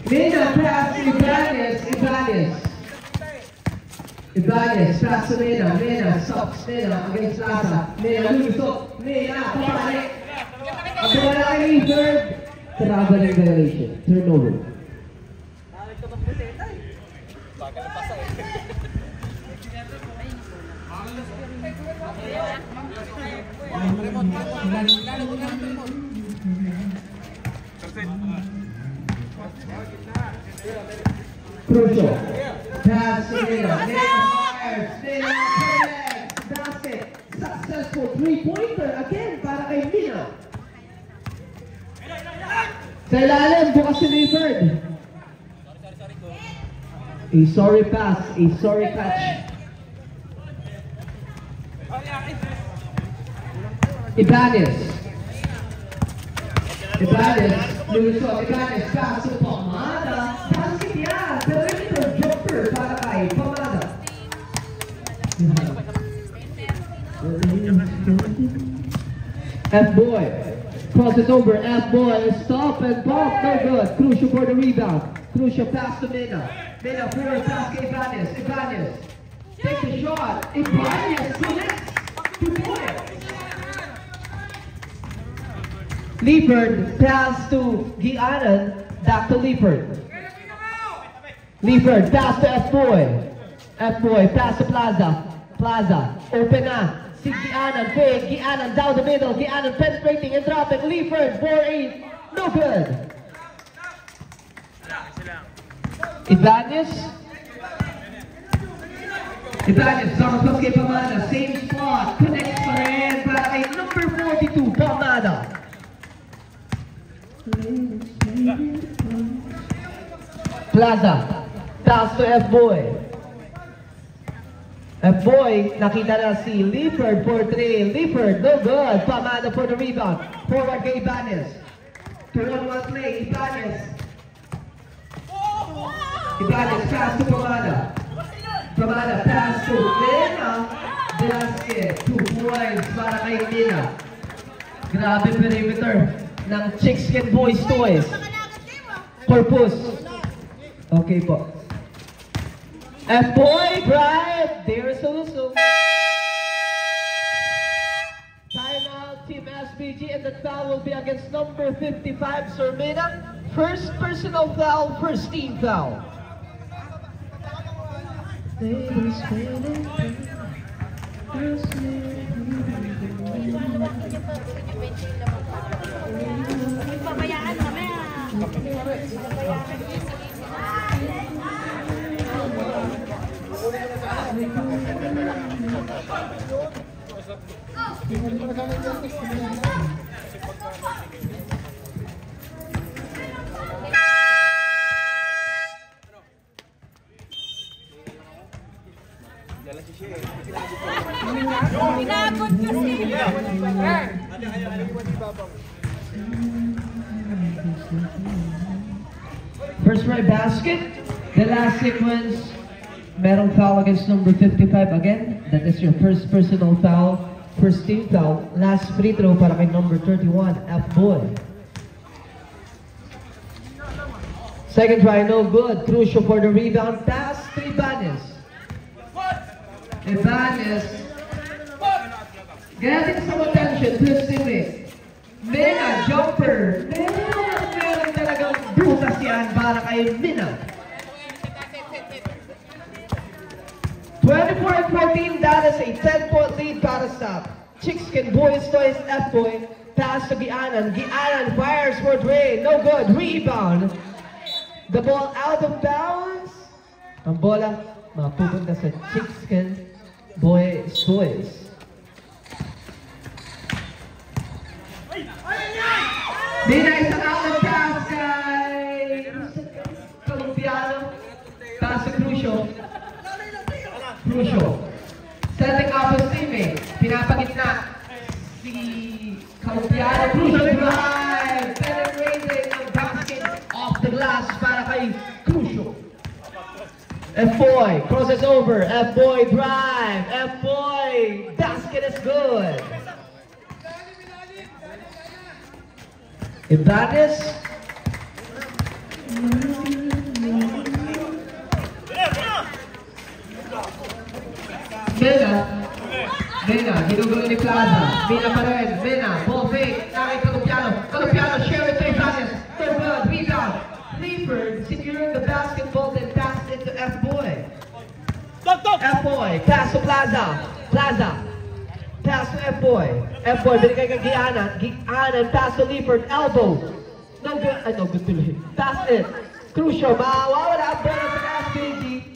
Mina pass Ibanez, pass to Mina stops Mina against Plaza. Mina lulusot, Mina papalik. Ang bola kay third. Traveling violation, turnover. Crucial. Pass to Mina. Mina fires. Mina connects. Basket. Successful three-pointer again para kay Mina. Sa ilalim, bukas si Leiford. A sorry pass, a sorry catch. Ibanez, lulusot, Ibanez, pass to Pamada. Basket yan, perimeter jumper para kay Pamada. F-Boy, crosses over, F-Boy, stop and bump, no good. Crucial for the rebound. Crucial pass to Mina. Mina forward pass to Ibanez. Take the shot. Ibanez connects. 2 points. Leiford pass to Gianan, back to Leiford. Leiford pass to F-Boy. F-Boy pass to Plaza, open na. Si Gianan, fake, Gianan down the middle, Gianan penetrating and dropping, Leiford, 4-8, no good. Ibanez, Thomas pass kay Pamada, same spot, connects pa rin para kay number 42, Pamada. Plaza, pass to F-Boy. F-Boy, nakita na si Leiford for 3. Leiford, no good. Pamada for the rebound. Forward kay Ibanez. 2-on-1 play, Ibanez pass to Pamada. Pamada pass to Mina. Basket, 2 points para kay Mina. Grabe perimeter ng Chickskin Boys Toys. Purpose. Okay po. F-Boy, Bright, there's Soluso. Timeout, Team SBG, and the foul will be against number 55, Sermina. First personal foul, first team foul. First right basket, the last sequence, merong foul against number 55 again. That is your first personal foul, first team foul. Last free throw para kay number 31, F-Boy. Second try, no good. Crucial for the rebound pass to Ibanez. Getting some attention, twisting it. Mina, jumper. Meron talagang butas yan para kay Mina. 24-14, that is a 10-point lead para sa Chickskin Boys Toys. F-Boy, pass to Gianan. Gianan fires for Dre, no good. Rebound. The ball out of bounds. Ang bola mapupunta sa Chickskin Boys Toys. Mina, isang out of pass kay Colombiano. Pass to Crucial. Setting up his teammate. Pinapagitna si Colombiano. Crucial drive. Penetrating ang basket off the glass para kay Crucial. F-Boy crosses over. F-Boy drive. F-Boy. Basket is good. Ibanez. Mena, ginugulo ni Plaza. Mena pa rin. Mena, ball fake. Nakay Calupiano, share it to Ibanez. No good, rebound. Leaford securing the basketball, then passed it to F-Boy. F-Boy, pass to Plaza. Pass to F-Boy. F-Boy, binigay kay Gianan, pass to Leaford, elbow. No good, no good tuloy. Pass it. Crucial, mawawala ang bola sa SKG.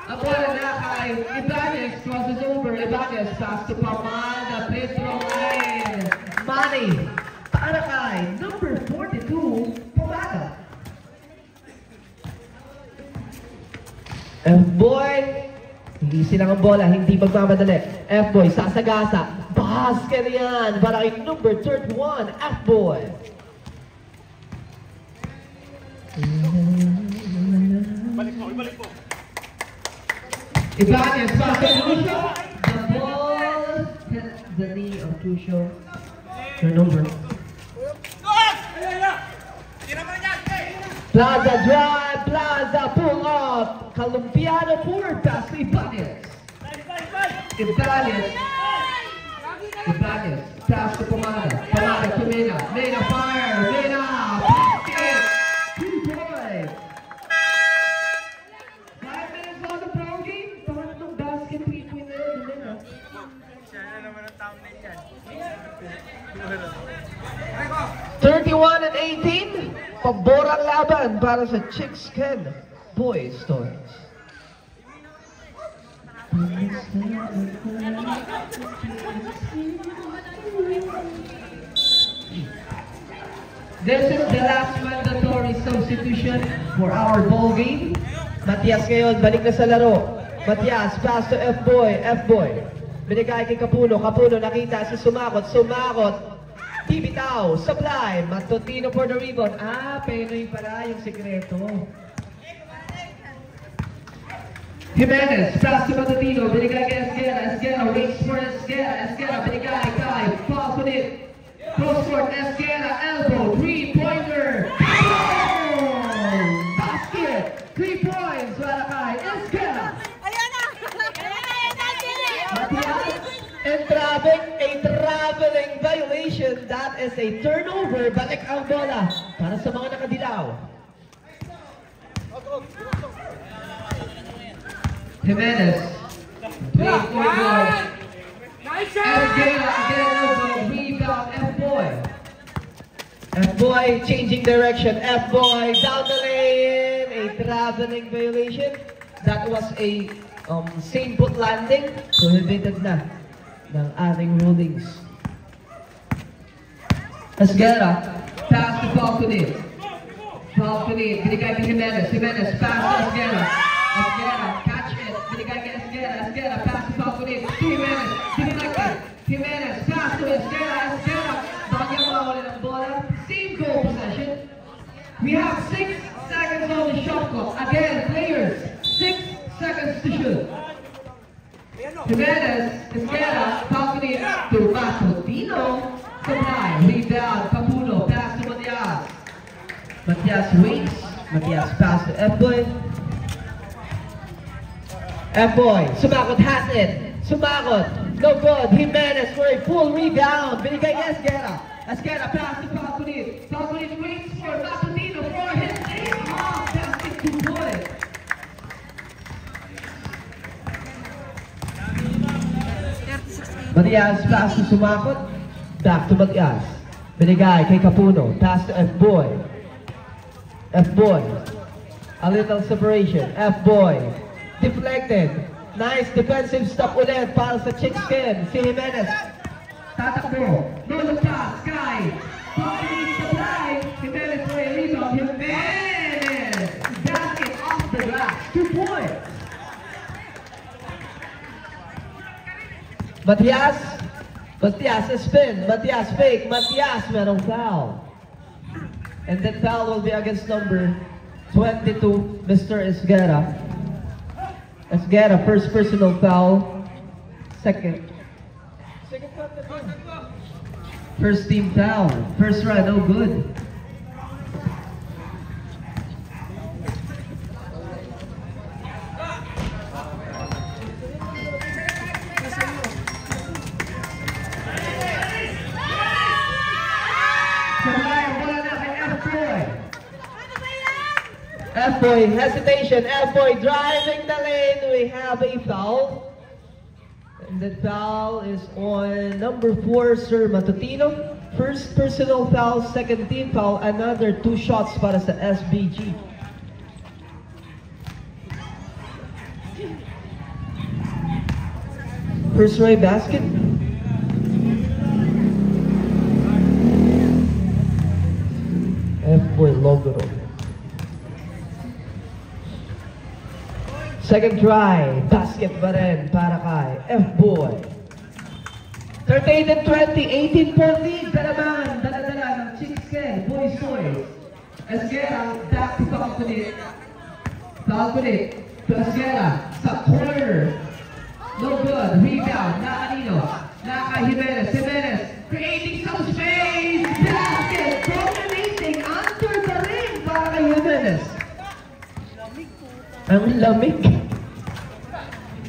Ang bola na kay Ibanez, crosses over. Ibanez, pass to Pamada, free throw line. Manny, para kay number 42, Pamada. F-Boy, hindi silang ang bola, hindi magmamadali. F-Boy, sasagasa. Basket yan para kay number 31, F-Boy. Balik po. Ibanez, basket, Lucio. The ball hits the knee of Lucio. Turnover. Plaza drive, Plaza pull up. Calupiano forward pass to Ibanez. Ibanez, pass to Pamada. Pamada to Mena. Mena fire. Mena, basket. 2 points. 5 minutes on the pro game. Tatlong basket between Mena. Siya na naman ang taong na yan. 31 and 18. Paborang laban para sa Chickskin Boys Toys. This is the last mandatory substitution for our ball game. Matias ngayon, balik na sa laro. Matias, pass to F-Boy. Binigay kay Capuno. Capuno nakita si Sumakot. Tibitaw, supply. Matutino for the rebound. Penoy pala yung sekreto. Jimenez, pass to Matutino. Binigay kay Esguera. Waits for Esguera. Binigay kay Papunit. Cross court, Esguera, elbow, 3-pointer. Basket, 3 points para kay Esguera. A traveling violation. That is a turnover. Balik ang bola para sa mga nakadilaw. Jimenez. Esguera again elbow. Rebound, F-Boy. F-Boy changing direction. F-Boy down the lane. A traveling violation. That was a same foot landing. Prohibited na ng ating rulings. Esguera, pass to Falconit. Binigay kay Jimenez, pass to Esguera. Catch it. Binigay kay Esguera, pass to Falconit. Jimenez, pass to Esguera. Bagyang mawala ng bola. Same goal possession. We have 6 seconds on the shot clock. Again, players, 6 seconds to shoot. Jimenez, Esguera, Falconit to Matutino. Supply, rebound, Capuno, pass to Matias. Matias waits. Matias pass to F-Boy. F-Boy, Sumakot has it. No good. Jimenez for a full rebound. Binigay kay Esguera. Esguera pass to Falconit. Falconit waits for Matutino for his aim off. Basket 2 points. Matias pass to Sumakot. Back to Matias. Binigay kay Capuno. Pass to F-Boy. A little separation. F-Boy. Deflected. Nice defensive stop ulit para sa Chickskin. Si Jimenez. Tatakbo. No look pass. Sky. Falconit supply. Jimenez for a rebound. Jimenez. Basket off the glass. 2 points. Matias spin. Matias fake. Matias merong foul. And that foul will be against number 22, Mr. Esguera. Esguera, first personal foul. Second foul. First team foul. First run, no good. F-boy, hesitation. F-boy driving the lane. We have a foul. And the foul is on number 4, Sir Matutino. First personal foul, second team foul. Another 2 shots para sa SBG. First Ray basket. F-boy logo. Second try, basket pa rin para kay F-boy. 38-20, 18-point lead. Dalaman, dala-dala ng Chicks Boys Toys. Esguera, back to Falconet. Falconet to Esguera sa corner. No good. Rebound. Nakanino. Naka Jimenez. Jimenez creating some space. Basket. Dominating under the ring para kay Jimenez. Ang lamig.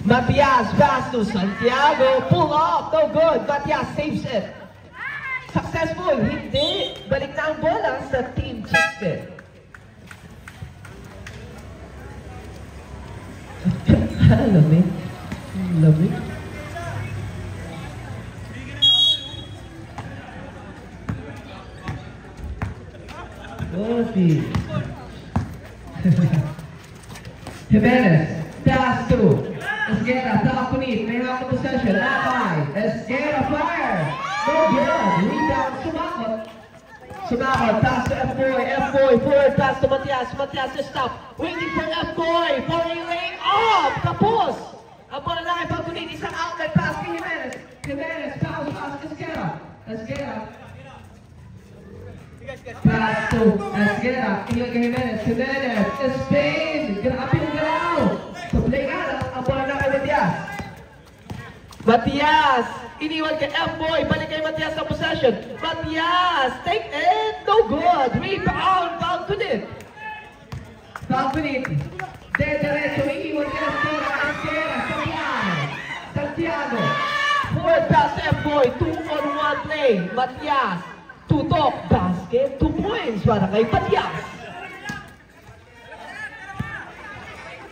Matias pass to Santiago. Pull off. No good. Matias saves it. Successful. Hindi. Balik na ang bola sa Team Chicks. Lamig. Lamig. Gopi. Jimenez, pass to Esguera, Falconet, may hawak na possession, Akay, Esguera fire, no good, rebound, Sumakot, pass to F-boy, F-boy, forward pass to Matias, Matias is stop, waiting for F-boy, for a lane off, kapos, ang bola na kay Falconet, isang outlet pass kay Jimenez, Jimenez, pass, Esguera, Esguera, pass to Esguera, ingat kay Jimenez, Jimenez, Spain, grabe yung galaw, so play nga, ang bola na kay Matias, Matias, iniwan kay F-boy, balik kay Matias sa possession, Matias, take it, no good, rebound, Falconet, derecho, iniwan kay Esguera, Santiago, forward pass F-boy, 2-on-1 play, Matias, tutok, basket, 2 points para kay Matias.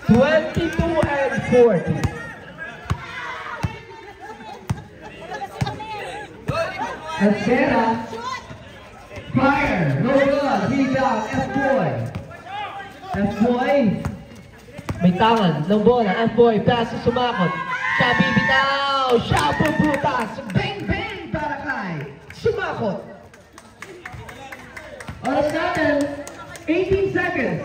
22-40. Esguera, fire, no good, rebound, F-boy. F-boy, may tangan ng bola, F-boy, pass sa Sumakot. Siya bibitaw, siya bubutas, bang bang para kay Sumakot. Oras natin, 18 seconds.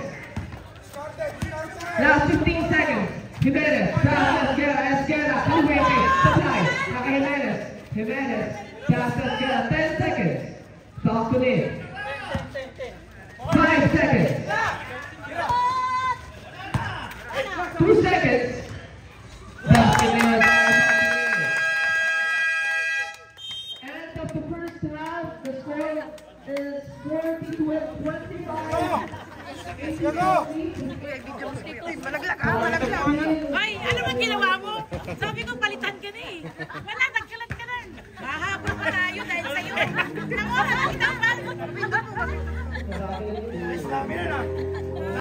Last 15 seconds. Jimenez, pass Esguera, Esguera, two-way, supply, naka Jimenez, Jimenez, pass Esguera, 10 seconds. Falconet, 5 seconds. 2 seconds. Basket naman. End of the first half, the score is 42-25. Malaglag ah, malaglag. Ay, ano bang ginawa mo? Sabi ko palitan ka na eh. Wala, nagkalat ka na. Mahaba ka tayo dahil sa'yo. Nangoran kita pa.